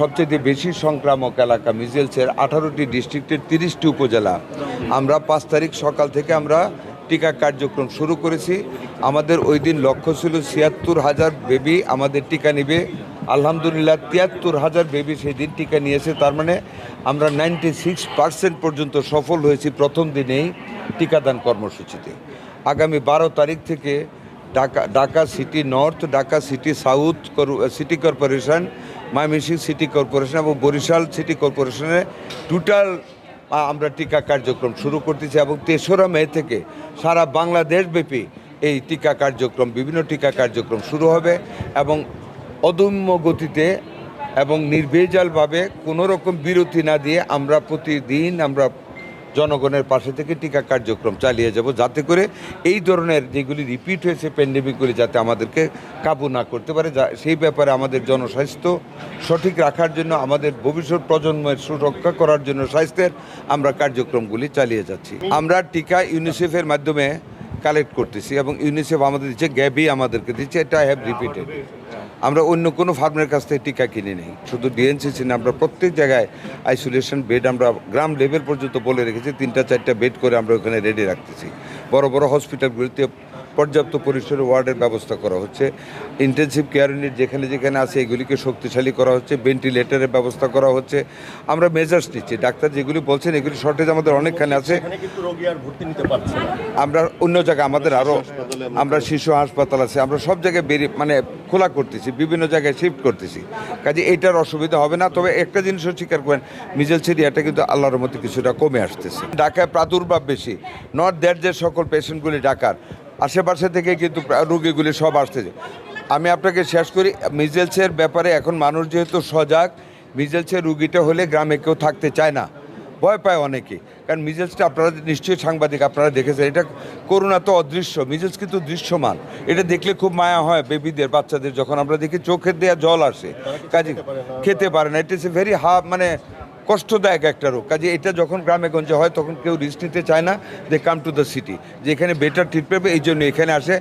সবচেয়ে বেশি সংক্রামক এলাকা মিজেলসের 18টি ডিস্ট্রিক্টের 30টি উপজেলা। আমরা 5 তারিখ সকাল থেকে আমরা টিকা কার্যক্রম শুরু করেছি। আমাদের ওই দিন লক্ষ্য ছিল ৭৬,০০০ বেবি আমাদের টিকা নেবে। আলহামদুলিল্লাহ ৭৩,০০০ বেবি সেই দিন টিকা নিয়েছে। তার মানে আমরা 96% পর্যন্ত সফল হয়েছি প্রথম দিনেই টিকাদান কর্মসূচিতে। আগামী 12 তারিখ থেকে Dhaka city north, Dhaka city south city corporation, Mymensingh city corporation এবং বরিশাল সিটি কর্পোরেশনে টোটাল আমরা টিকা কার্যক্রম শুরু করতেছি এবং ৩রা মে থেকে সারা বাংলাদেশব্যাপী এই টিকা কার্যক্রম বিভিন্ন টিকা কার্যক্রম শুরু হবে এবং অদম্য গতিতে এবং নির্ভেজালভাবে কোনো রকম বিরতি না দিয়ে আমরা প্রতিদিন আমরা জনগণের পাশে থেকে টিকা কার্যক্রম চালিয়ে যাব, যাতে করে এই ধরনের যেগুলি রিপিট হয়েছে প্যান্ডেমিকগুলি যাতে আমাদেরকে কাবু না করতে পারে। সেই ব্যাপারে আমাদের জনস্বাস্থ্য সঠিক রাখার জন্য, আমাদের ভবিষ্যৎ প্রজন্মের সুরক্ষা করার জন্য স্বাস্থ্যের আমরা কার্যক্রমগুলি চালিয়ে যাচ্ছি। আমরা টিকা ইউনিসেফের মাধ্যমে কালেক্ট করতেছি এবং ইউনিসেফ আমাদের দিচ্ছে, গ্যাবি আমাদেরকে দিচ্ছে। এটা হ্যাভ রিপিটেড। আমরা অন্য কোনো ফার্মের কাছ থেকে টিকা কিনে নেই, শুধু ডিএনসিসি না, আমরা প্রত্যেক জায়গায় আইসোলেশন বেড আমরা গ্রাম লেভেল পর্যন্ত বলে রেখেছি। 3-4টা বেড করে আমরা ওখানে রেডি রাখতেছি। বড় বড় হসপিটালগুলিতে পর্যাপ্ত পরিসরে ওয়ার্ডের ব্যবস্থা করা হচ্ছে। ইন্টেনসিভ কেয়ার ইউনিট যেখানে যেখানে আছে এগুলিকে শক্তিশালী করা হচ্ছে, ভেন্টিলেটরের ব্যবস্থা করা হচ্ছে। আমরা মেজার্স নিচ্ছি। ডাক্তার যেগুলি বলছেন এগুলি শর্টেজ আমাদের অনেকখানে আছে। আমরা অন্য জায়গায় আমাদের আরও আমরা শিশু হাসপাতাল আছে, আমরা সব জায়গায় খোলা করতেছি, বিভিন্ন জায়গায় শিফট করতেছি। কাজে এইটার অসুবিধা হবে না। তবে একটা জিনিসও স্বীকার করেন, মিজেলস এরিয়াটা কিন্তু আল্লাহর মধ্যে কিছুটা কমে আসতেছে। ঢাকায় প্রাদুর্ভাব বেশি, নট দ্যাট যে সকল পেশেন্টগুলি ঢাকার আশেপাশে থেকে কিন্তু রোগীগুলি সব আসতেছে। আমি আপনাকে শেষ করি, মিজেলসের ব্যাপারে এখন মানুষ যেহেতু সজাগ, মিজেলসের রুগীটা হলে গ্রামে কেউ থাকতে চায় না, ভয় পায় অনেকে। কারণ মিজেলসটা আপনারা নিশ্চয়ই সাংবাদিক, আপনারা দেখেছেন, এটা করোনা তো অদৃশ্য, মিজেলস কিন্তু দৃশ্যমান। এটা দেখলে খুব মায়া হয় বেবিদের, বাচ্চাদের, যখন আমরা দেখি চোখের দেওয়া জল আসে, কাজে খেতে পারে না। ইট ইস এ ভেরি কষ্টদায়ক একটা রোগ। কাজে এটা যখন গ্রামে গঞ্জে হয় তখন কেউ রিস্ক নিতে চায় না। দে কাম টু দ্য সিটি, যেখানে বেটার ট্রিটমেন্ট, এই জন্য এখানে আসে।